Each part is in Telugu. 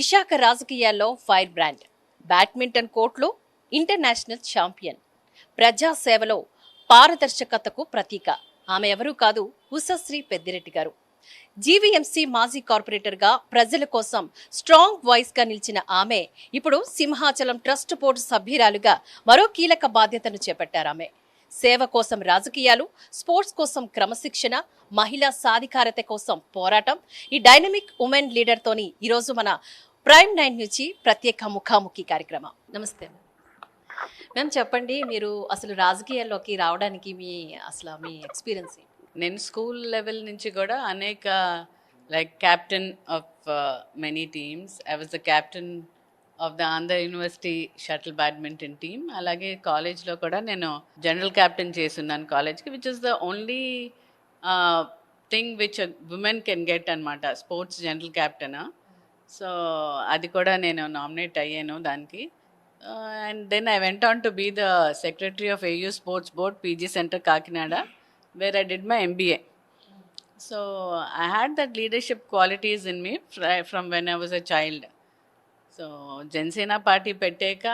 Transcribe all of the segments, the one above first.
విశాఖ రాజకీయాల్లో ఫైర్ బ్రాండ్, బ్యాడ్మింటన్ కోర్టులో ఇంటర్నేషనల్ ఛాంపియన్, ప్రజాసేవలో పారదర్శకతకు ప్రతీక. ఆమె ఎవరూ కాదు, ఉషశ్రీ పెద్దిరెడ్డి గారు. జీవీఎంసీ మాజీ కార్పొరేటర్ గా ప్రజల కోసం స్ట్రాంగ్ వాయిస్ గా నిలిచిన ఆమె ఇప్పుడు సింహాచలం ట్రస్ట్ బోర్డు సభ్యురాలుగా మరో కీలక బాధ్యతను చేపట్టారు. ఆమె సేవ కోసం రాజకీయాలు, స్పోర్ట్స్ కోసం క్రమశిక్షణ, మహిళా సాధికారత కోసం పోరాటం, ఈ డైనమిక్ ఉమెన్ లీడర్ తోని ఈరోజు మన ప్రైమ్ 9 నుంచి ప్రత్యేక ముఖాముఖి కార్యక్రమం. నమస్తే మ్యామ్. చెప్పండి, మీరు అసలు రాజకీయాల్లోకి రావడానికి మీ ఎక్స్పీరియన్స్ ఏంటి? నేను స్కూల్ లెవెల్ నుంచి కూడా అనేక like captain of many teams. I was the captain of the Andhra University shuttle badminton team. అలాగే కాలేజ్లో కూడా నేను జనరల్ క్యాప్టెన్ చేస్తున్నాను కాలేజ్కి, which is the only thing which women can get అనమాట, స్పోర్ట్స్ జనరల్ క్యాప్టెన్. సో అది కూడా నేను నామినేట్ అయ్యాను దానికి. And then I went on to be the secretary of AU sports board, PG center Kakinada, where I did my MBA. So I had that leadership qualities in me from when I was a child. So Janasena party పెట్టాక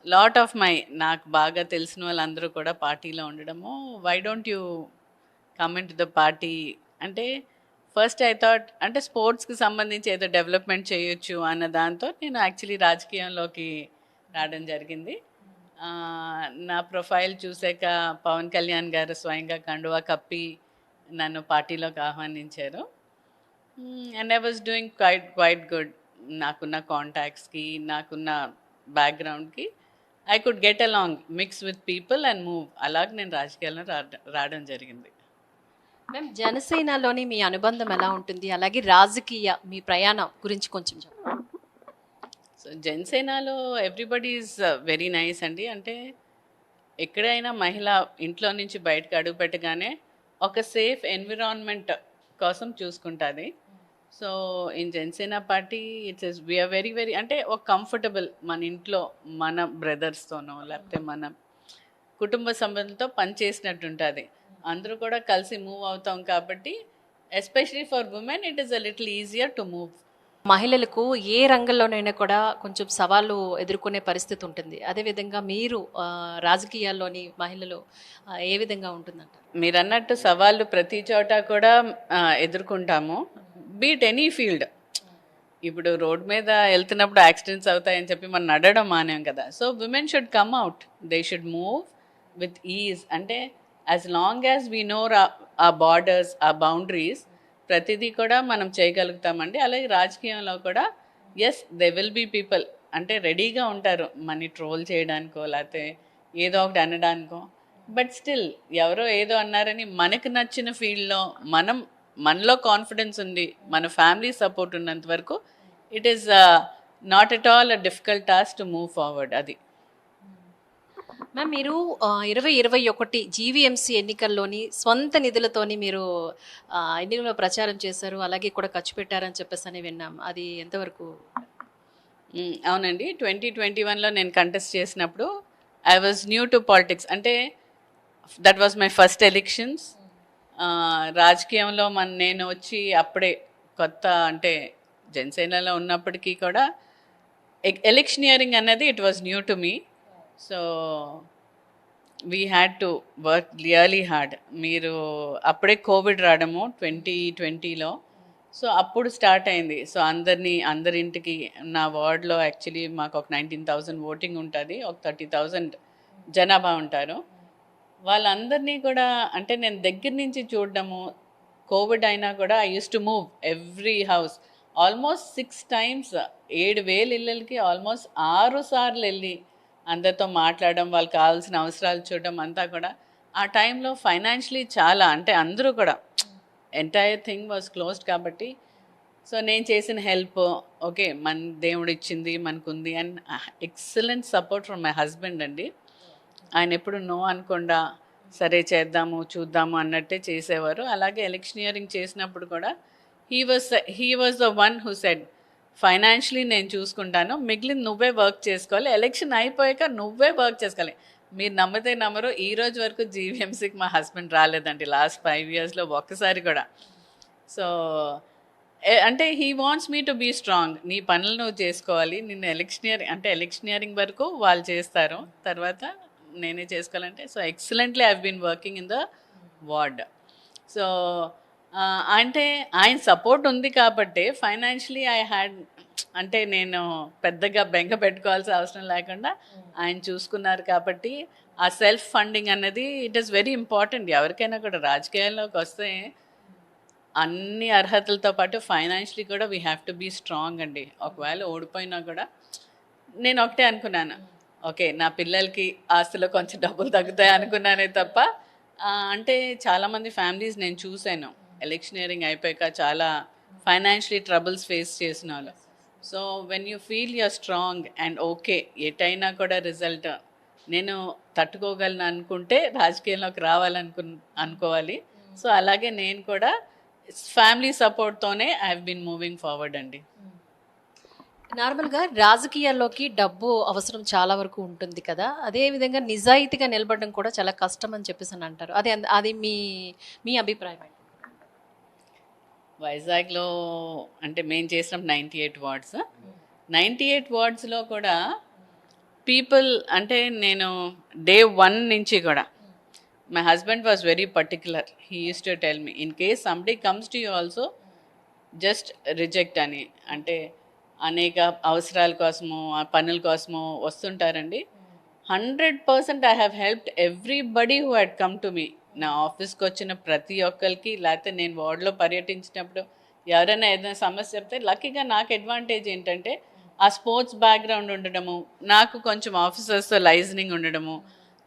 లాట్ ఆఫ్ నాకు బాగా తెలిసిన వాళ్ళందరూ కూడా పార్టీలో ఉండడము, why don't you come in to the party అంటే ఫస్ట్ ఐ థాట్ అంటే స్పోర్ట్స్కి సంబంధించి ఏదో డెవలప్మెంట్ చేయొచ్చు అన్న దాంతో నేను యాక్చువల్లీ రాజకీయంలోకి రావడం జరిగింది. నా ప్రొఫైల్ చూసాక పవన్ కళ్యాణ్ గారు స్వయంగా కండువా కప్పి నన్ను పార్టీలోకి ఆహ్వానించారు. And I was doing quite good. నాకున్న కాంటాక్ట్స్కి, నాకున్న బ్యాక్గ్రౌండ్కి I could get along, mix with people and move. అలాగే నేను రాజకీయాల్లో రావడం జరిగింది. మ్యామ్, జనసేనలోని మీ అనుబంధం ఎలా ఉంటుంది, అలాగే రాజకీయ మీ ప్రయాణం గురించి కొంచెం చెప్పండి. సో జనసేనలో ఎవ్రీబడి ఈజ్ వెరీ నైస్ అండి. అంటే ఎక్కడైనా మహిళ ఇంట్లో నుంచి బయటకు అడుగు పెట్టగానే ఒక సేఫ్ ఎన్విరాన్మెంట్ కోసం చూసుకుంటుంది. So in Janasena party it's is we are very very అంటే ఒక కంఫర్టబుల్, మన ఇంట్లో మన బ్రదర్స్తోనో లేకపోతే మన కుటుంబ సభ్యులతో పనిచేసినట్టు ఉంటుంది. అందరూ కూడా కలిసి మూవ్ అవుతాం కాబట్టి especially for women it is a little easier to move. మహిళలకు ఏ రంగంలోనైనా కూడా కొంచెం సవాళ్ళు ఎదుర్కొనే పరిస్థితి ఉంటుంది. అదేవిధంగా మీరు రాజకీయాల్లోని మహిళలు ఏ విధంగా ఉంటుందంటారు? మీరు అన్నట్టు సవాళ్ళు ప్రతి చోట కూడా ఎదుర్కొంటాము, బీట్ ఎనీ ఫీల్డ్. ఇప్పుడు రోడ్ మీద వెళ్తున్నప్పుడు యాక్సిడెంట్స్ అవుతాయని చెప్పి మనం నడవడం మానేం కదా. So women should come out, they should move with ease. అంటే as long as we know uh borders, uh boundaries, ప్రతిదీ కూడా మనం చేయగలుగుతామండి. అలాగే రాజకీయంలో కూడా yes they will be people అంటే రెడీగా ఉంటారు మనీ ట్రోల్ చేయడానికో లేకపోతే ఏదో ఒకటి అనడానికో. బట్ స్టిల్ ఎవరో ఏదో అన్నారని మనకు నచ్చిన ఫీల్డ్లో మనలో కాన్ఫిడెన్స్ ఉంది, మన ఫ్యామిలీ సపోర్ట్ ఉన్నంత వరకు it is not at all a difficult task to move forward. అది మ్యామ్, మీరు 2021 జీవీఎంసీ ఎన్నికల్లోని స్వంత నిధులతోని మీరు ఎన్నికల్లో ప్రచారం చేశారు, అలాగే కూడా ఖర్చు పెట్టారని చెప్పేసి అని విన్నాం. అది ఎంతవరకు? అవునండి, 2021లో నేను కంటెస్ట్ చేసినప్పుడు I was new to politics. అంటే that was my first elections. రాజకీయంలో నేను వచ్చి అప్పుడే కొత్త, అంటే జనసేనలో ఉన్నప్పటికీ కూడా ఎలక్షనియరింగ్ అనేది it was new to me. So we had to work really hard. మీరు అప్పుడే కోవిడ్ రావడము 2020లో, సో అప్పుడు స్టార్ట్ అయింది. సో అందరింటికి నా వార్డ్లో యాక్చువల్లీ మాకు ఒక 19,000 ఓటింగ్ ఉంటుంది, ఒక 30,000 జనాభా ఉంటారు. వాళ్ళందరినీ కూడా అంటే నేను దగ్గర నుంచి చూడడము. కోవిడ్ అయినా కూడా I use to move every house almost 6 times, 7,000 ఇళ్ళకి ఆల్మోస్ట్ 6 సార్లు వెళ్ళి అందరితో మాట్లాడడం, వాళ్ళకి కావాల్సిన అవసరాలు చూడడం అంతా కూడా. ఆ టైంలో ఫైనాన్షియలీ చాలా, అంటే అందరూ కూడా ఎంటైర్ థింగ్ వాజ్ క్లోజ్డ్ కాబట్టి. సో నేను చేసిన హెల్ప్ ఓకే, మన దేవుడు ఇచ్చింది మనకుంది. And excellent support from my husband అండి. ఆయన ఎప్పుడు నో అనకుండా సరే చేద్దాము చూద్దాము అన్నట్టే చేసేవారు. అలాగే ఎలక్షనియరింగ్ చేసినప్పుడు కూడా he was the one who said financially నేను చూసుకుంటాను, మిగిలిన నువ్వే వర్క్ చేసుకోవాలి, ఎలక్షన్ అయిపోయాక నువ్వే వర్క్ చేసుకోవాలి. మీరు నమ్మితే నమ్మరు, ఈ రోజు వరకు జీవీఎంసీకి మా హస్బెండ్ రాలేదండి లాస్ట్ 5 yearsలో ఒక్కసారి కూడా. సో అంటే he wants me to be strong. నీ పనులు నువ్వు చేసుకోవాలి. నిన్ను ఎలక్షనియరింగ్ వరకు వాళ్ళు చేస్తారు, తర్వాత నేనే చేసుకోవాలంటే. So excellently I been working in the ward. So అంటే ఆయన సపోర్ట్ ఉంది కాబట్టి ఫైనాన్షియలీ ఐ హ్యాడ్, అంటే నేను పెద్దగా బెంగ పెట్టుకోవాల్సిన అవసరం లేకుండా ఆయన చూసుకున్నారు కాబట్టి ఆ సెల్ఫ్ ఫండింగ్ అన్నది ఇట్ ఈస్ వెరీ ఇంపార్టెంట్. ఎవరికైనా కూడా రాజకీయాల్లోకి వస్తే అన్ని అర్హతలతో పాటు ఫైనాన్షియలీ కూడా we have to be strong అండి. ఒకవేళ ఓడిపోయినా కూడా నేను ఒకటే అనుకున్నాను, ఓకే నా పిల్లలకి ఆస్తిలో కొంచెం డబ్బులు తగ్గుతాయి అనుకున్నానే తప్ప అంటే చాలామంది ఫ్యామిలీస్ నేను చూశాను ఎలక్షనియరింగ్ అయిపోయాక చాలా ఫైనాన్షియలీ ట్రబుల్స్ ఫేస్ చేసిన వాళ్ళు. So when you feel you're strong and okay ఎటైనా కూడా రిజల్ట్ నేను తట్టుకోగలను అనుకుంటే రాజకీయంలోకి అనుకోవాలి. సో అలాగే నేను కూడా ఫ్యామిలీ సపోర్ట్తోనే I have been moving forward అండి. నార్మల్గా రాజకీయాల్లోకి డబ్బు అవసరం చాలా వరకు ఉంటుంది కదా, అదే విధంగా నిజాయితీగా నిలబడడం కూడా చాలా కష్టం అని చెప్పేసి అని అంటారు. అది మీ అభిప్రాయం అండి? వైజాగ్లో అంటే మేము చేసినప్పుడు 98 వార్డ్స్, 98 వార్డ్స్లో కూడా పీపుల్ అంటే నేను డే 1 నుంచి కూడా my husband was very particular. He used to tell me in case somebody comes to you also just reject అని. అంటే అనేక అవసరాల కోసము పనుల కోసము వస్తుంటారండి. 100% I have helped everybody who had come to me. నా ఆఫీస్కి వచ్చిన ప్రతి ఒక్కరికి, లేకపోతే నేను వార్డులో పర్యటించినప్పుడు ఎవరైనా ఏదైనా సమస్య చెప్తే లక్కీగా నాకు అడ్వాంటేజ్ ఏంటంటే ఆ స్పోర్ట్స్ బ్యాక్గ్రౌండ్ ఉండడము, నాకు కొంచెం ఆఫీసర్స్తో లైజనింగ్ ఉండడము,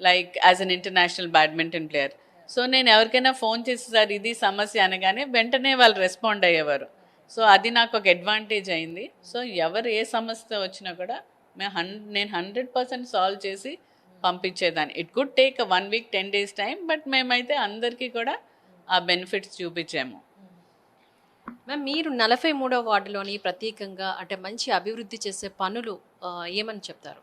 like as an international badminton player. So నేను ఎవరికైనా ఫోన్ చేసి సార్ ఇది సమస్య అనగానే వెంటనే వాళ్ళు రెస్పాండ్ అయ్యేవారు. సో అది నాకు ఒక అడ్వాంటేజ్ అయింది. సో ఎవరు ఏ సమస్య వచ్చినా కూడా నేను 100% సాల్వ్ చేసి పంపించేదాన్ని. It could take 1 week 10 days time, but మేమైతే అందరికీ కూడా ఆ బెనిఫిట్స్ చూపించాము. మ్యామ్, మీరు 43వ వార్డులోని ప్రత్యేకంగా అంటే మంచి అభివృద్ధి చేసే పనులు ఏమని చెప్తారు?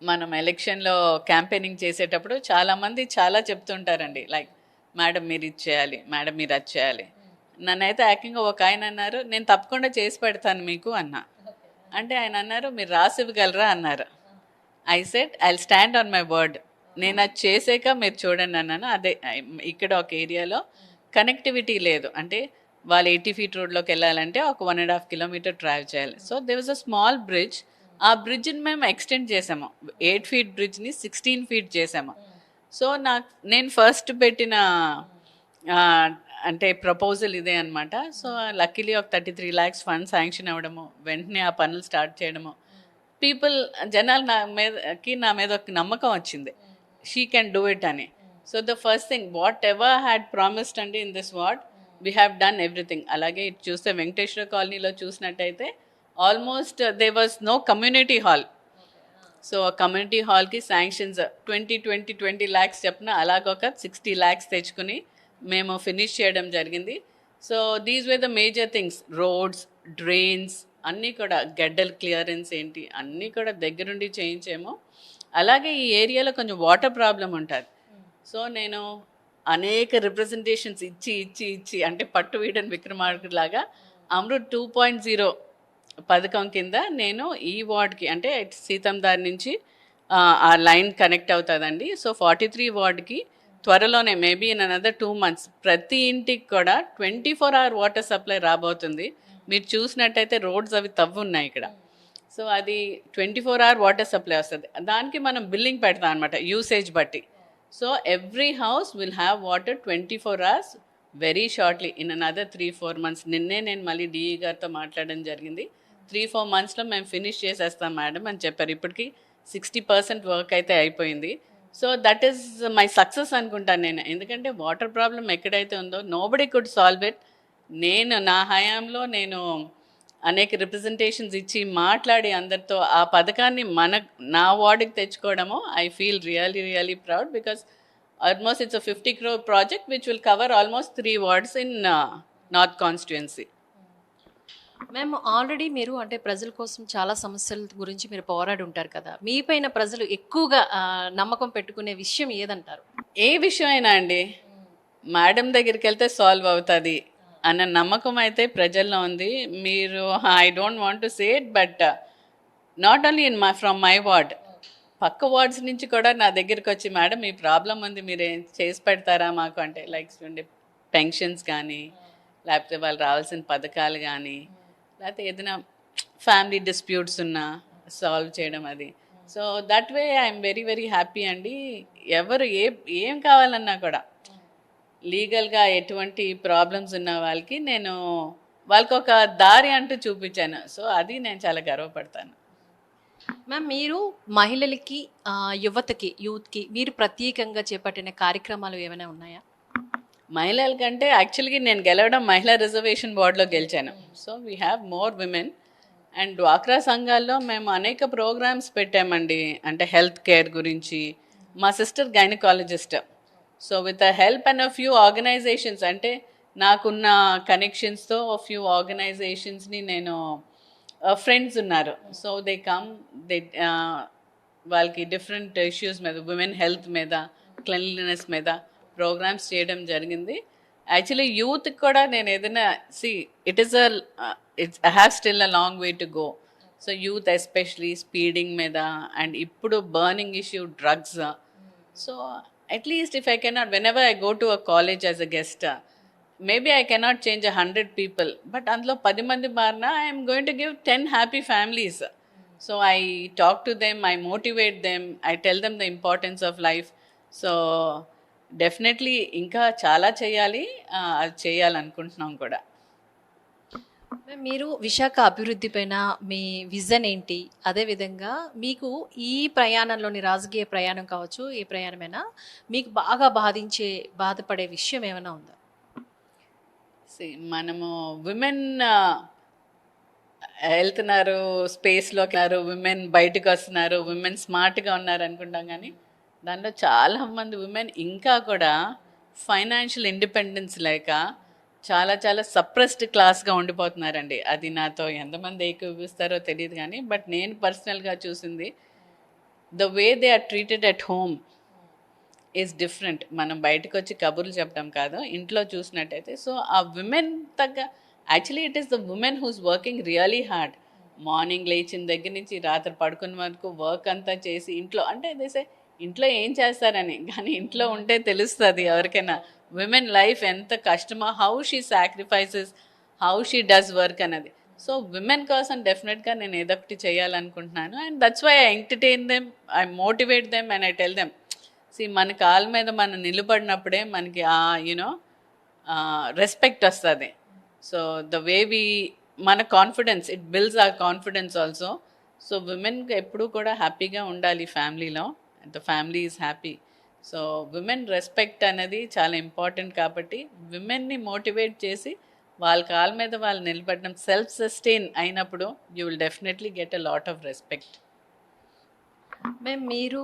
మనం ఎలక్షన్లో క్యాంపెయినింగ్ చేసేటప్పుడు చాలామంది చాలా చెప్తుంటారండి, లైక్ మేడం మీరు ఇది చేయాలి, మేడం మీరు అది చేయాలి. నన్నైతే ఏకంగా ఒక ఆయన అన్నారు, నేను తప్పకుండా చేసి పెడతాను మీకు అన్నా. అంటే ఆయన అన్నారు మీరు రాసి ఇవ్వగలరా అన్నారు. I said I will stand on my word. నేను అది చేసాక మీరు చూడండి అన్నాను. అదే ఇక్కడ ఒక ఏరియాలో కనెక్టివిటీ లేదు, అంటే వాళ్ళు 80 feet రోడ్లోకి వెళ్ళాలంటే ఒక 1.5 kilometer ట్రావెల్ చేయాలి. So there was a small bridge. ఆ బ్రిడ్జ్ని మేము ఎక్స్టెండ్ చేసాము, 8 feet బ్రిడ్జ్ని 16 feet చేసాము. సో నేను ఫస్ట్ పెట్టిన అంటే ప్రపోజల్ ఇదే అనమాట. సో లక్కీలీ ఒక 33 lakhs ఫండ్ శాంక్షన్ అవ్వడము, వెంటనే ఆ పనులు స్టార్ట్ చేయడము, జనాలు నా మీద ఒక నమ్మకం వచ్చింది, షీ కెన్ డూ ఇట్ అని. So the first thing whatever had promised అండి in this ward we have done everything. అలాగే ఇటు చూస్తే వెంకటేశ్వర కాలనీలో చూసినట్టయితే almost there was no community hall. So uh community హాల్కి శాంక్షన్స్ 20 lakhs చెప్పిన అలాగొక 60 lakhs తెచ్చుకుని మేము ఫినిష్ చేయడం జరిగింది. So these way the major things, roads, drains అన్నీ కూడా, గడ్డల క్లియరెన్స్ ఏంటి అన్నీ కూడా దగ్గరుండి చేయించాము. అలాగే ఈ ఏరియాలో కొంచెం వాటర్ ప్రాబ్లం ఉంటుంది. సో నేను అనేక రిప్రజెంటేషన్స్ ఇచ్చి అంటే పట్టు వీడని విక్రమార్కుడు లాగా అమృత్ 2.0 పథకం కింద నేను ఈ వార్డ్కి అంటే సీతందారి నుంచి ఆ లైన్ కనెక్ట్ అవుతుందండి. సో 43 వార్డ్కి త్వరలోనే మేబీ ఇన్ అనదర్ 2 months ప్రతి ఇంటికి కూడా 24-hour వాటర్ సప్లై రాబోతుంది. మీరు చూసినట్టయితే రోడ్స్ అవి తవ్వున్నాయి ఇక్కడ. సో అది 24-hour వాటర్ సప్లై వస్తుంది. దానికి మనం బిల్లింగ్ పెడతాం అనమాట యూసేజ్ బట్టి. So every house will have water 24 hours very shortly in another 3-4 months. నిన్నే నేను మళ్ళీ డిఈ గారితో మాట్లాడడం జరిగింది. 3-4 monthsలో మేము ఫినిష్ చేసేస్తాం మేడం అని చెప్పారు. ఇప్పటికి 60% వర్క్ అయితే అయిపోయింది. So that is my success అనుకుంటాను నేను. ఎందుకంటే వాటర్ ప్రాబ్లం ఎక్కడైతే ఉందో నోబడీ కుడ్ సాల్వ్ ఇట్. నా హయాంలో నేను అనేక రిప్రజెంటేషన్స్ ఇచ్చి మాట్లాడి అందరితో ఆ పథకాన్ని నా వార్డుకి తెచ్చుకోవడము I feel really proud, because almost it's 50 crore project which will cover almost 3 wards in north constituency. మేము ఆల్రెడీ మీరు అంటే ప్రజల కోసం చాలా సమస్యల గురించి మీరు పోరాడి ఉంటారు కదా, మీ పైన ప్రజలు ఎక్కువగా నమ్మకం పెట్టుకునే విషయం ఏదంటారు? ఏ విషయం అయినా అండి మేడం దగ్గరికి వెళ్తే సాల్వ్ అవుతుంది అన్న నమ్మకం అయితే ప్రజల్లో ఉంది. మీరు I don't want to say it, but not only in from my ward, పక్క వార్డ్స్ నుంచి కూడా నా దగ్గరికి వచ్చి మేడం ఈ ప్రాబ్లం ఉంది మీరు ఏం చేసి పెడతారా మాకు అంటే, లైక్ పెన్షన్స్ కానీ, లేకపోతే వాళ్ళు రావాల్సిన పథకాలు కానీ, లేకపోతే ఏదైనా ఫ్యామిలీ డిస్ప్యూట్స్ ఉన్నా సాల్వ్ చేయడం అది. So that way I'm very very happy అండి. ఎవరు ఏం కావాలన్నా కూడా లీగల్గా ఎటువంటి ప్రాబ్లమ్స్ ఉన్న వాళ్ళకి నేను వాళ్ళకి ఒక దారి అంటూ చూపించాను. సో అది నేను చాలా గర్వపడతాను. మ్యామ్, మీరు మహిళలకి యువతకి యూత్కి మీరు ప్రత్యేకంగా చేపట్టిన కార్యక్రమాలు ఏమైనా ఉన్నాయా? మహిళల కంటే యాక్చువల్గా నేను గెలవడం మహిళా రిజర్వేషన్ బోర్డులో గెలిచాను. So we have more women. And డ్వాక్రా సంఘాల్లో మేము అనేక ప్రోగ్రామ్స్ పెట్టామండి. అంటే హెల్త్ కేర్ గురించి. మా sister gynaecologist. So with the help and a few organisations, అంటే నాకున్న కనెక్షన్స్తో ఫ్యూ ఆర్గనైజేషన్స్ని నేను ఫ్రెండ్స్ ఉన్నారు. సో దే కమ్, దే వాళ్ళకి డిఫరెంట్ ఇష్యూస్ మీద, ఉమెన్ హెల్త్ మీద, క్లెన్లీనెస్ మీద ప్రోగ్రామ్స్ చేయడం జరిగింది. యాక్చువల్లీ యూత్కి కూడా నేను ఏదైనా it's I have still a long way to go. So youth especially speeding మీద, అండ్ ఇప్పుడు burning issue drugs. So at least if I cannot, whenever I go to a college as a guest, maybe I cannot change 100 people, but అందులో 10 మంది మారినా I'm going to give 10 happy families. So I talk to them, I motivate them, I tell them the importance of life. So definitely ఇంకా చాలా చేయాలి, అది చేయాలనుకుంటున్నాం కూడా. మీరు విశాఖ అభివృద్ధి పైన మీ విజన్ ఏంటి? అదేవిధంగా మీకు ఈ ప్రయాణంలోని రాజకీయ ప్రయాణం కావచ్చు, ఏ ప్రయాణమైనా మీకు బాగా బాధపడే విషయం ఏమైనా ఉందా? మనము విమెన్ వెళ్తున్నారు, స్పేస్లోకి విమెన్ బయటకు వస్తున్నారు, విమెన్ స్మార్ట్గా ఉన్నారు అనుకుంటాం, కానీ దాంట్లో చాలామంది విమెన్ ఇంకా కూడా ఫైనాన్షియల్ ఇండిపెండెన్స్ లేక చాలా చాలా సప్రెస్డ్ క్లాస్గా ఉండిపోతున్నారండి. అది నాతో ఎంతమంది ఏకీభవిస్తారో తెలియదు కానీ, బట్ నేను పర్సనల్గా చూసింది the way they are treated at home is different. మనం బయటకు వచ్చి కబుర్లు చెప్పడం కాదు, ఇంట్లో చూసినట్టయితే. సో ఆ women actually it is the women who's working really hard. Morning లేచిన దగ్గర నుంచి రాత్రి పడుకున్న వరకు వర్క్ అంతా చేసి ఇంట్లో, అంటే దేసే ఇంట్లో ఏం చేస్తారని, కానీ ఇంట్లో ఉంటే తెలుస్తుంది ఎవరికైనా విమెన్ లైఫ్ ఎంత కష్టమో, how she sacrifices, how she does work అన్నది. సో విమెన్ కోసం డెఫినెట్గా నేను ఏదో ఒకటి చేయాలనుకుంటున్నాను. And that's why I entertain them, I motivate them and I tell them, మన కాళ్ళ మీద మనం నిలబడినప్పుడే మనకి రెస్పెక్ట్ వస్తుంది. సో ద వే మన confidence, it builds our confidence also. So విమెన్కి ఎప్పుడూ కూడా హ్యాపీగా ఉండాలి ఫ్యామిలీలో, the family is happy. So women respect అనేది చాలా ఇంపార్టెంట్. కాబట్టి విమెన్ని మోటివేట్ చేసి వాళ్ళ కాళ్ళ మీద వాళ్ళు నిలబడడం, సెల్ఫ్ సస్టైన్ అయినప్పుడు you will definitely get a lot of respect. మేము మీరు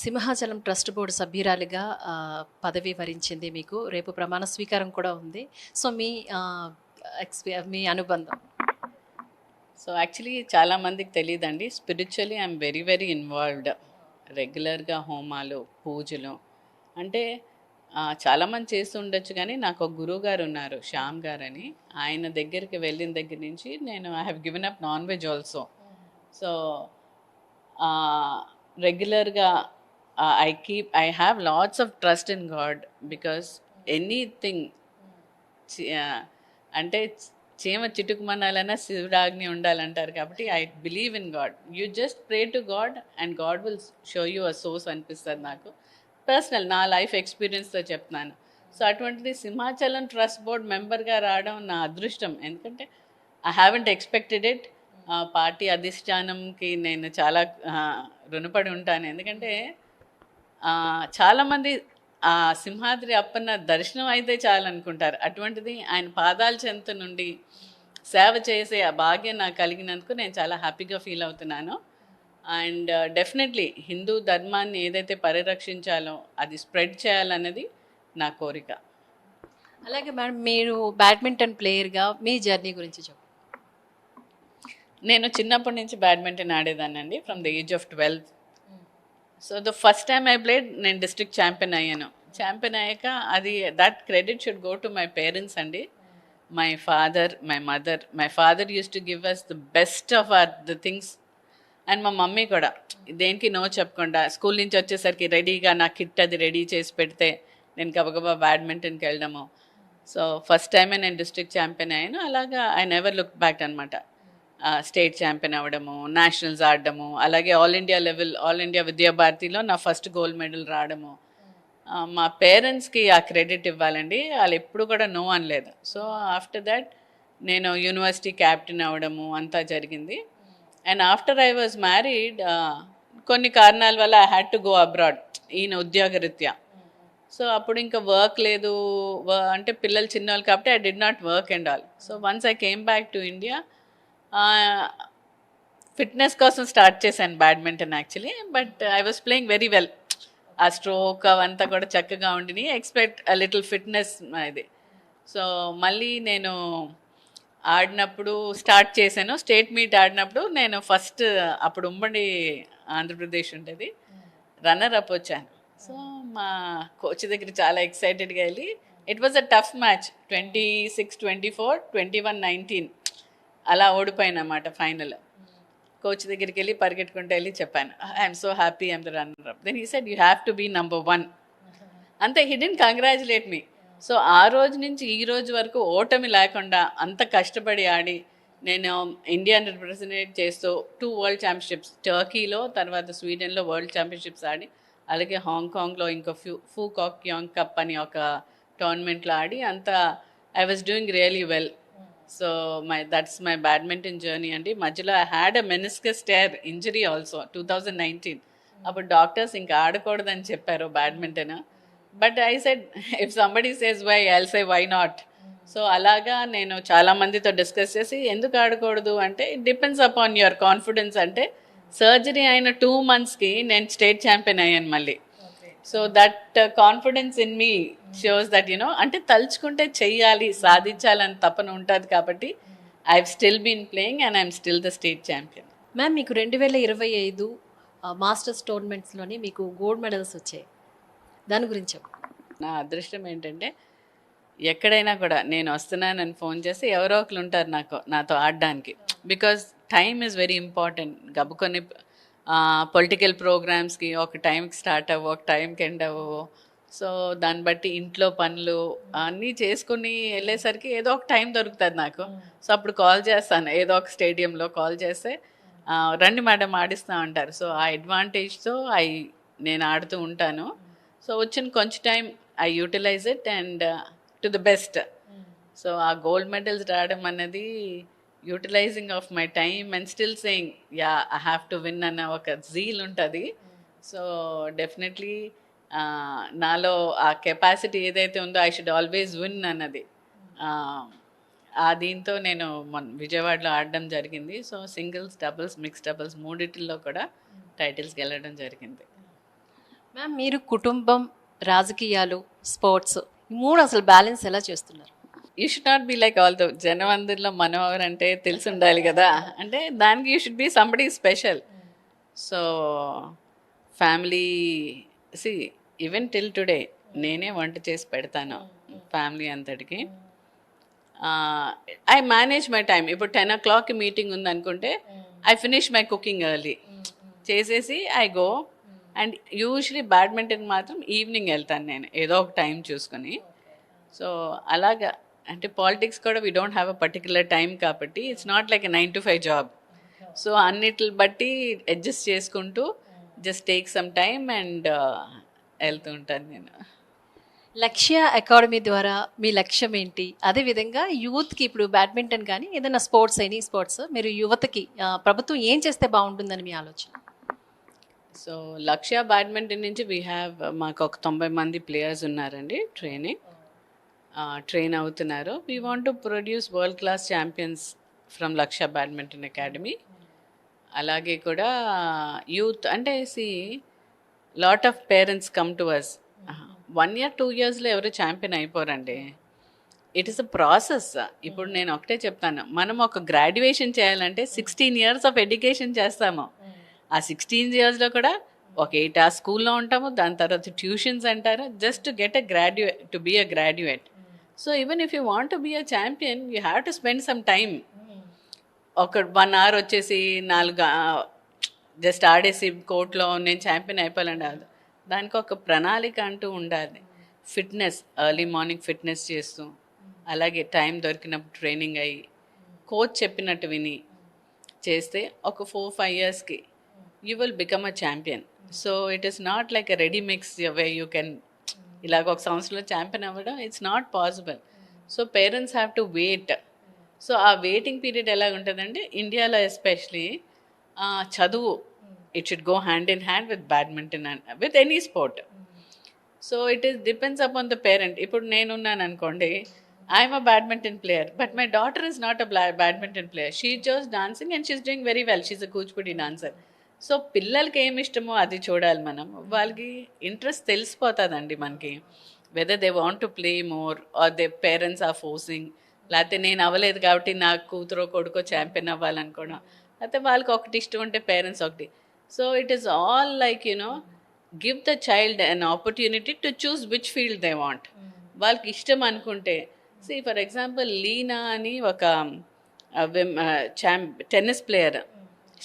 సింహాచలం ట్రస్ట్ బోర్డు సభ్యురాలిగా పదవి వరించింది, మీకు రేపు ప్రమాణ స్వీకారం కూడా ఉంది. సో మీ అనుబంధం. సో యాక్చువల్లీ చాలామందికి తెలియదండి, spiritually I'm very very involved. రెగ్యులర్గా హోమాలు, పూజలు, అంటే చాలామంది చేస్తూ ఉండొచ్చు, కానీ నాకు ఒక గురువు గారు ఉన్నారు, శ్యామ్ గారు అని. ఆయన దగ్గరికి వెళ్ళిన దగ్గర నుంచి నేను I have given up non veg also. So రెగ్యులర్గా I have lots of trust in God, because anything, అంటే చీమ చిటుకుమనాలన్నా శివుడాగ్ని ఉండాలంటారు. కాబట్టి I believe in God. You just pray to God and God will show you a source అనిపిస్తుంది నాకు. పర్సనల్ నా లైఫ్ ఎక్స్పీరియన్స్తో చెప్తున్నాను. సో అటువంటిది సింహాచలం ట్రస్ట్ బోర్డ్ మెంబర్గా రావడం నా అదృష్టం. ఎందుకంటే I haven't expected it. Party అధిష్టానంకి నేను చాలా రుణపడి ఉంటాను. ఎందుకంటే చాలామంది సింహాద్రి అప్పన్న దర్శనం అయితే చాలనుకుంటారు. అటువంటిది ఆయన పాదాల చెంత నుండి సేవ చేసే ఆ భాగ్యం నాకు కలిగినందుకు నేను చాలా హ్యాపీగా ఫీల్ అవుతున్నాను. అండ్ డెఫినెట్లీ హిందూ ధర్మాన్ని ఏదైతే పరిరక్షించాలో అది స్ప్రెడ్ చేయాలన్నది నా కోరిక. అలాగే మేడం, మీరు బ్యాడ్మింటన్ ప్లేయర్గా మీ జర్నీ గురించి చెప్పండి. నేను చిన్నప్పటి నుంచి బ్యాడ్మింటన్ ఆడేదానండి, from the age of 12. So the first time I played, నేను డిస్ట్రిక్ట్ ఛాంపియన్ అయ్యాను. ఛాంపియన్ అయ్యాక అది that credit should go to my parents అండి. my father, my mother. My father used to give us the best of the things. And మా మమ్మీ కూడా దేనికి నో చెప్పకుండా స్కూల్ నుంచి వచ్చేసరికి రెడీగా నా కిట్ అది రెడీ చేసి పెడితే నేను గబగబా బ్యాడ్మింటన్కి వెళ్ళడము. సో ఫస్ట్ టైమే నేను డిస్ట్రిక్ట్ ఛాంపియన్ అయ్యాను. అలాగా ఐ నెవర్ లుక్ బ్యాక్ అనమాట. స్టేట్ ఛాంపియన్ అవ్వడము, నేషనల్స్ ఆడడము, అలాగే all India level, all India విద్యాభారతిలో నా ఫస్ట్ గోల్డ్ మెడల్ రావడము. మా పేరెంట్స్కి ఆ క్రెడిట్ ఇవ్వాలండి, వాళ్ళు ఎప్పుడు కూడా నో అనలేదు. సో ఆఫ్టర్ దట్ నేను యూనివర్సిటీ క్యాప్టెన్ అవ్వడము అంతా జరిగింది. And after I was married, కొన్ని కారణాల వల్ల I had to go abroad, ఈయన ఉద్యోగరీత్యా. సో అప్పుడు ఇంకా వర్క్ లేదు, అంటే పిల్లలు చిన్నవాళ్ళు కాబట్టి I did not work and all. So once I came back to India, fitness కోసం స్టార్ట్ చేశాను badminton actually. But I was playing very well. ఆ స్ట్రోక్ అవంతా కూడా చక్కగా ఉండి ఎక్స్పెక్ట్ అ లిటిల్ ఫిట్నెస్ ఇది. సో మళ్ళీ నేను ఆడినప్పుడు స్టార్ట్ చేశాను. స్టేట్ మీట్ ఆడినప్పుడు నేను ఫస్ట్, అప్పుడు ఉమ్మడి ఆంధ్రప్రదేశ్ ఉంటుంది, రన్నర్ అప్ వచ్చాను. సో మా కోచ్ దగ్గర చాలా ఎక్సైటెడ్గా వెళ్ళి, it was a tough match, 26-24, 21-19 అలా ఓడిపోయాను అన్నమాట ఫైనల్. కోచ్ దగ్గరికి వెళ్ళి పరిగెట్టుకుంటూ వెళ్ళి చెప్పాను, I'm so happy, I'm the runner up. Then he said, you have to be number 1. అంతే, he didn't congratulate me. So ఆ రోజు నుంచి ఈ రోజు వరకు ఓటమి లేకుండా అంత కష్టపడి ఆడి నేను ఇండియాని రిప్రజెంటేట్ చేస్తూ 2 వరల్డ్ ఛాంపియన్షిప్స్, టర్కీలో, తర్వాత స్వీడన్లో వరల్డ్ ఛాంపియన్షిప్స్ ఆడి, అలాగే హాంకాంగ్లో ఇంకా ఫూకాక్ యాంగ్ కప్ అని ఒక టోర్నమెంట్లో ఆడి, అంతా I was doing really well. So that's my badminton journey అండి. మధ్యలో I had a meniscus tear injury also 2019. అప్పుడు డాక్టర్స్ ఇంకా ఆడకూడదని చెప్పారు badminton. But I said, if somebody says why, I'll say why not. So అలాగా నేను చాలా మందితో డిస్కస్ చేసి ఎందుకు ఆడకూడదు అంటే, it depends upon your confidence. అంటే సర్జరీ అయిన 2 monthsకి నేను స్టేట్ ఛాంపియన్ అయ్యాను మళ్ళీ. So that confidence in me shows that అంటే తలుచుకుంటే చెయ్యాలి, సాధించాలని తపన ఉంటుంది. కాబట్టి I have still been playing and I'm still the state champion. Ma'am, మీకు 2025 మాస్టర్స్ టోర్నమెంట్స్లోని మీకు గోల్డ్ మెడల్స్ వచ్చాయి, దాని గురించి చెప్పండి. నా అదృష్టం ఏంటంటే, ఎక్కడైనా కూడా నేను వస్తున్నానని ఫోన్ చేసి ఎవరో ఒకరు ఉంటారు నాతో ఆడడానికి. Because time is very important. గబుకొని పొలిటికల్ ప్రోగ్రామ్స్కి ఒక టైంకి స్టార్ట్ అవ్వవు, ఒక టైంకి ఎండ్ అవ్వవు. సో దాన్ని బట్టి ఇంట్లో పనులు అన్నీ చేసుకుని వెళ్ళేసరికి ఏదో ఒక టైం దొరుకుతుంది నాకు. సో అప్పుడు కాల్ చేస్తాను, ఏదో ఒక స్టేడియంలో కాల్ చేస్తే రండి మేడం ఆడిస్తూ ఉంటారు. సో ఆ అడ్వాంటేజ్తో నేను ఆడుతూ ఉంటాను. సో వచ్చిన కొంచెం time I utilise it and to the best. So ఆ గోల్డ్ మెడల్స్ రావడం అన్నది utilising of my time and still saying yeah I have to win అన్న ఒక జీల్ ఉంటుంది. సో డెఫినెట్లీ నాలో ఆ కెపాసిటీ ఏదైతే ఉందో ఐ షుడ్ ఆల్వేస్ విన్ అన్నది, ఆ దీంతో నేను విజయవాడలో ఆడడం జరిగింది. So singles, doubles, mix doubles మూడిటిల్లో కూడా టైటిల్స్కి వెళ్ళడం జరిగింది. మ్యామ్, మీరు కుటుంబం, రాజకీయాలు, స్పోర్ట్స్, ఈ 3 అసలు బ్యాలెన్స్ ఎలా చేస్తున్నారు? You should not be like all the జనం అందరిలో మనోహర్ అంటే తెలిసి ఉండాలి కదా, అంటే దానికి you should be somebody special. So family, see even till today నేనే వంట చేసి పెడతాను ఫ్యామిలీ అంతటికి. I manage my time. ఇప్పుడు 10 o'clock మీటింగ్ ఉందనుకుంటే I finish my cooking early చేసేసి I go. And usually badminton మాత్రం ఈవినింగ్ వెళ్తాను నేను, ఏదో ఒక టైం చూసుకొని. సో అలాగా, అంటే పాలిటిక్స్ కూడా we don't have a particular time కాబట్టి it's not like a 9 to 5 job. So అన్నిటిని బట్టి అడ్జస్ట్ చేసుకుంటూ just take some time and వెళ్తూ ఉంటాను నేను. లక్ష్య అకాడమీ ద్వారా మీ లక్ష్యం ఏంటి? అదేవిధంగా యూత్కి ఇప్పుడు బ్యాడ్మింటన్ కానీ ఏదైనా స్పోర్ట్స్, ఎనీ స్పోర్ట్స్, మీరు యువతకి ప్రభుత్వం ఏం చేస్తే బాగుంటుందని మీ ఆలోచన? సో లక్ష్య బ్యాడ్మింటన్ నుంచి మాకు ఒక 90 మంది ప్లేయర్స్ ఉన్నారండి, ట్రైన్ అవుతున్నారు. We want to produce world class champions from Lakshya badminton academy. అలాగే కూడా యూత్ అంటే lot of parents come to us. 1 year 2 yearsలో ఎవరు ఛాంపియన్ అయిపోరండి. It is a process. ఇప్పుడు నేను ఒకటే చెప్తాను, మనం ఒక గ్రాడ్యుయేషన్ చేయాలంటే 16 years ఆఫ్ ఎడ్యుకేషన్ చేస్తాము. ఆ 16 yearsలో కూడా ఒక 8 hours స్కూల్లో ఉంటాము, దాని తర్వాత ట్యూషన్స్ అంటారు, just to get to be a graduate. So even if you want to be a champion you have to spend some time. ఒక 1 hour వచ్చేసి 4 జస్ట్ ఆడేసి కోర్టులో నేను ఛాంపియన్ అయిపోవాలండి కాదు. దానికి ఒక ప్రణాళిక అంటూ ఉండాలి. ఫిట్నెస్, ఎర్లీ మార్నింగ్ ఫిట్నెస్ చేస్తూ, అలాగే టైం దొరికినప్పుడు ట్రైనింగ్ అయ్యి, కోచ్ చెప్పినట్టు విని చేస్తే ఒక 4-5 yearsకి you will become a champion. So it is not like a ready mix way you can ఇలాగ ఒక సంవత్సరంలో ఛాంపియన్ అవ్వడం, it's not possible. So parents have to wait. So ఆ వెయిటింగ్ పీరియడ్ ఎలా ఉంటుందంటే ఇండియాలో ఎస్పెషలీ చదువు, it should go hand in hand with badminton and with any sport. So it is depends upon the parent. ఇప్పుడు నేనున్నాను అనుకోండి, I'm a badminton player, but my daughter is not a badminton player. She just dancing and she is doing very well. She is a Kuchipudi dancer. So పిల్లలకి ఏమి ఇష్టమో అది చూడాలి మనం. వాళ్ళకి ఇంట్రెస్ట్ తెలిసిపోతుందండి మనకి, whether they want to play more or they parents are forcing. లేకపోతే నేను అవ్వలేదు కాబట్టి నా కూతురో కొడుకో ఛాంపియన్ అవ్వాలనుకోవడం, అయితే వాళ్ళకి ఒకటి ఇష్టం ఉంటే పేరెంట్స్ ఒకటి. So it is all like give the child an opportunity to choose which field they want. వాళ్ళకి ఇష్టం అనుకుంటే, ఫర్ ఎగ్జాంపుల్ లీనా అని ఒక tennis player,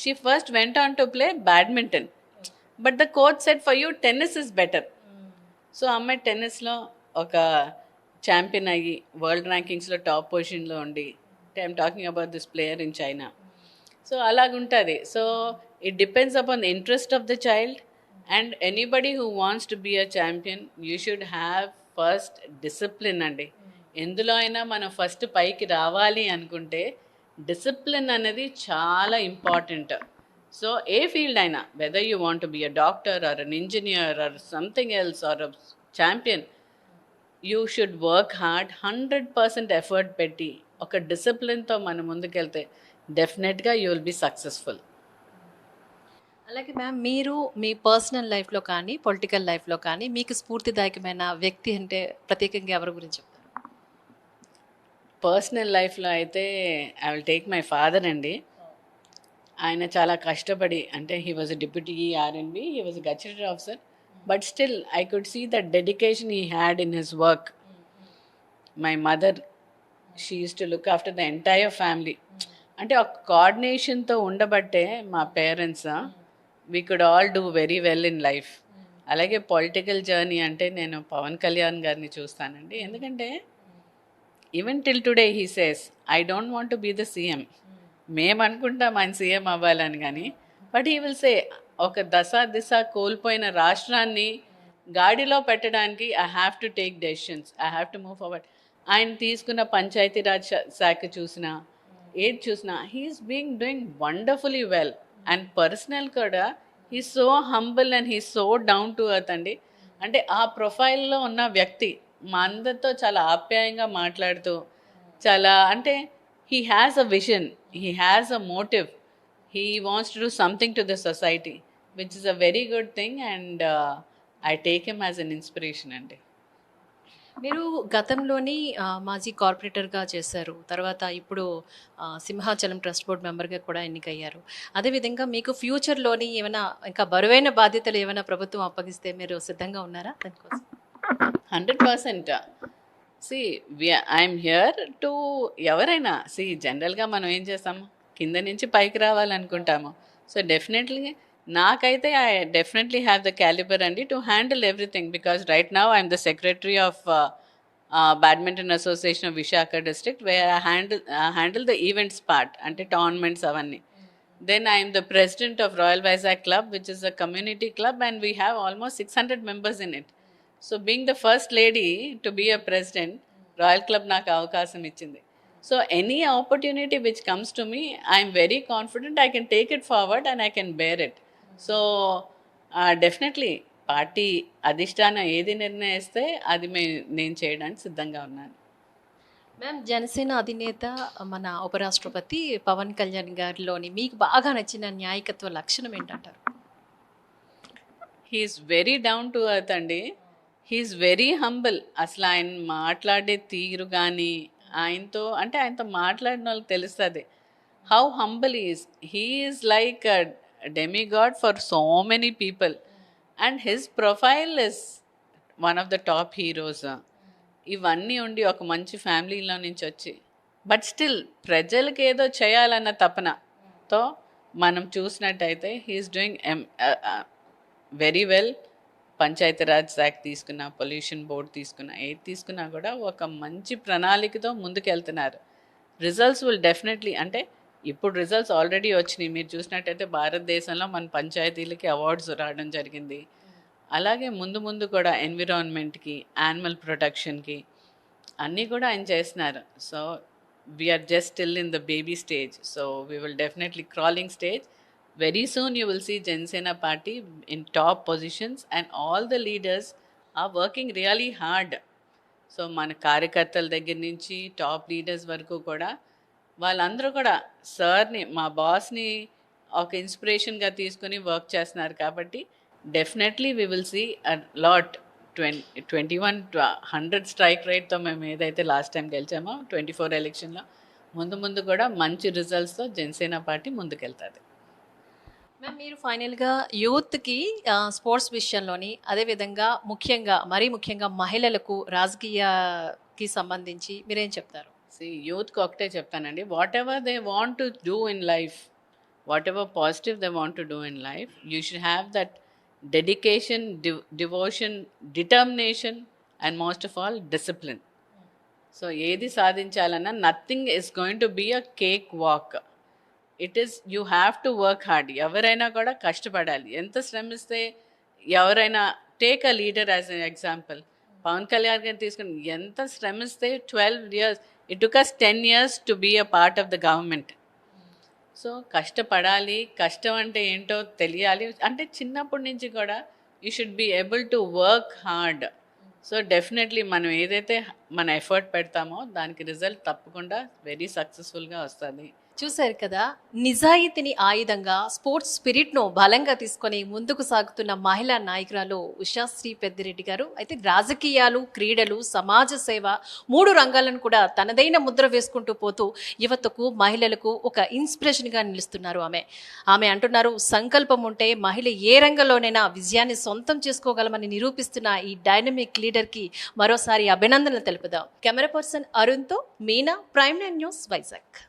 she first vent on to play badminton, but the coach said for you tennis is better. So అమ్మాయి టెన్నిస్లో ఒక ఛాంపియన్ అయ్యి వరల్డ్ ర్యాంకింగ్స్లో టాప్ పొజిషన్లో ఉండి, I'm talking about this player in China. So అలాగుంటుంది. So it depends upon the interest of the child. And anybody who wants to be a champion you should have first discipline అండి. ఎందులో అయినా మనం ఫస్ట్ పైకి రావాలి అనుకుంటే డిసిప్లిన్ అనేది చాలా ఇంపార్టెంట్. సో ఏ ఫీల్డ్ అయినా, whether you want to be a doctor or an engineer or something else or a champion, you should work hard, 100% effort పెట్టి ఒక డిసిప్లిన్తో మనం ముందుకెళ్తే డెఫినెట్గా యూ విల్ బీ సక్సెస్ఫుల్. అలాగే మ్యామ్, మీరు మీ పర్సనల్ లైఫ్లో కానీ పొలిటికల్ లైఫ్లో కానీ మీకు స్ఫూర్తిదాయకమైన వ్యక్తి అంటే ప్రత్యేకంగా ఎవరి గురించి చెప్తారు? పర్సనల్ లైఫ్లో అయితే I will take my father అండి. ఆయన చాలా కష్టపడి, అంటే he was a deputy RNB, he was a gazetted officer, but still I could see the dedication he had in his work. My mother, she use to look after the entire family. అంటే ఒక కోఆర్డినేషన్తో ఉండబట్టే మా parents we could all do very well in life. అలాగే పొలిటికల్ జర్నీ అంటే నేను పవన్ కళ్యాణ్ గారిని చూస్తానండి. ఎందుకంటే even till today he says I don't want to be the CM. మేము అనుకుంటాం ఆయన సీఎం అవ్వాలని, కానీ బట్ హీ విల్ సే ఒక దిశ కోల్పోయిన రాష్ట్రాన్ని గాడిలో పెట్టడానికి I have to take decisions, I have to move forward. ఆయన తీసుకున్న పంచాయతీరాజ్ శాఖ చూసినా ఏది చూసినా he's being doing wonderfully well. And personal కూడా he so humble and he so down to earth అండి. అంటే ఆ ప్రొఫైల్లో ఉన్న వ్యక్తి మా అందరితో చాలా ఆప్యాయంగా మాట్లాడుతూ, చాలా అంటే he has a vision, he has a motive, he wants to do something to the society, which is a very good thing. And I take him as an inspiration అండి. మీరు గతంలోని మాజీ కార్పొరేటర్గా చేశారు, తర్వాత ఇప్పుడు సింహాచలం ట్రస్ట్ బోర్డ్ మెంబర్గా కూడా ఎన్నికయ్యారు. అదేవిధంగా మీకు ఫ్యూచర్లోని ఏమైనా ఇంకా బరువైన బాధ్యతలు ఏమైనా ప్రభుత్వం అప్పగిస్తే మీరు సిద్ధంగా ఉన్నారా దానికోసం? 100%. ఐఎమ్ హియర్ టు ఎవరైనా జనరల్గా మనం ఏం చేస్తాము, కింద నుంచి పైకి రావాలనుకుంటాము. సో డెఫినెట్లీ నాకైతే I definitely have the calibre అండి to handle everything. Because right now I'm the secretary of badminton association of Visakha district, where I handle the events part, అంటే టోర్నమెంట్స్ అవన్నీ. Then I am the president of Royal Vizag Club, which is a community club, and we have almost 600 members in it. So being the first lady to be a president, Royal Club నాకు అవకాశం ఇచ్చింది. So any opportunity which comes to me, I am very confident I can take it forward and I can bear it. So definitely party అధిష్టానం ఏది నిర్ణయిస్తే అది నేను చేయడానికి సిద్ధంగా ఉన్నాను. మ్యామ్, జనసేన అధినేత మన ఉపరాష్ట్రపతి పవన్ కళ్యాణ్ గారిలోని మీకు బాగా నచ్చిన న్యాయకత్వ లక్షణం ఏంటంటారు? He's very down to earth అండి. He's very humble. అసలు ఆయన మాట్లాడే తీరు కానీ, ఆయనతో మాట్లాడిన వాళ్ళకి తెలుస్తుంది how humble is. He's like demigod for so many people, and his profile is one of the top heroes. ఇవన్నీ ఉండి ఒక మంచి ఫ్యామిలీలో నుంచి వచ్చి బట్ స్టిల్ ప్రజలకి ఏదో చేయాలన్న తపనతో మనం చూసినట్టయితే he is doing very well. Panchayati Raj act తీసుకున్నా, పొల్యూషన్ బోర్డ్ తీసుకున్నా, ఏది తీసుకున్నా కూడా ఒక మంచి ప్రణాళికతో ముందుకెళ్తున్నారు. రిజల్ట్స్ విల్ డెఫినెట్లీ, అంటే ఇప్పుడు రిజల్ట్స్ ఆల్రెడీ వచ్చినాయి. మీరు చూసినట్టయితే భారతదేశంలో మన పంచాయతీలకి అవార్డ్స్ రావడం జరిగింది. అలాగే ముందు ముందు కూడా ఎన్విరాన్మెంట్కి, యానిమల్ ప్రొటెక్షన్కి అన్నీ కూడా ఆయన చేస్తున్నారు. So we are just still in the baby stage. So we will definitely crawling stage. Very soon you will see Jansena party in top positions and all the leaders are working really hard. So మన కార్యకర్తల దగ్గర నుంచి టాప్ లీడర్స్ వరకు కూడా వాళ్ళందరూ కూడా సార్ని, మా బాస్ని ఒక ఇన్స్పిరేషన్గా తీసుకుని వర్క్ చేస్తున్నారు. కాబట్టి definitely we will see a lot. 100 strike రేట్తో మేము ఏదైతే లాస్ట్ టైం గెలిచామో 24 ఎలక్షన్లో ముందు కూడా మంచి రిజల్ట్స్తో జనసేన పార్టీ ముందుకెళ్తుంది. మ్యామ్, మీరు ఫైనల్గా యూత్కి స్పోర్ట్స్ విషయంలోని, అదేవిధంగా మరీ ముఖ్యంగా మహిళలకు రాజకీయకి సంబంధించి మీరేం చెప్తారు? యూత్కి ఒకటే చెప్తానండి, whatever they want to do in life, whatever positive they want to do in life, you should have that dedication, devotion, determination and most of all discipline. So ఏది సాధించాలన్నా nothing is going to be a cake walk. It is, you have to work hard. ఎవరైనా కూడా కష్టపడాలి. ఎంత శ్రమిస్తే ఎవరైనా, take a leader as an example. Pawan Kalyan గారిని తీసుకుని ఎంత శ్రమిస్తే 12 years, it took us 10 years to be a part of the government. So కష్టపడాలి. కష్టం అంటే ఏంటో తెలియాలి. అంటే చిన్నప్పటి నుంచి కూడా you should be able to work hard. So definitely మనం ఏదైతే మన ఎఫర్ట్ పెడతామో దానికి రిజల్ట్ తప్పకుండా వెరీ సక్సెస్ఫుల్గా వస్తుంది. చూశారు కదా, నిజాయితీని ఆయుధంగా స్పోర్ట్స్ స్పిరిట్ను బలంగా తీసుకొని ముందుకు సాగుతున్న మహిళా నాయకురాలు ఉషాశ్రీ పెద్దిరెడ్డి గారు. అయితే రాజకీయాలు, క్రీడలు, సమాజ సేవ 3 రంగాలను కూడా తనదైన ముద్ర వేసుకుంటూ పోతూ యువతకు, మహిళలకు ఒక ఇన్స్పిరేషన్గా నిలుస్తున్నారు ఆమె అంటున్నారు, సంకల్పం ఉంటే మహిళ ఏ రంగంలోనైనా విజయాన్ని సొంతం చేసుకోగలమని నిరూపిస్తున్న ఈ డైనమిక్ లీడర్కి మరోసారి అభినందనలు తెలుపుదాం. కెమెరా పర్సన్ అరుణ్తో మీనా, ప్రైమ్9 న్యూస్, వైజాగ్.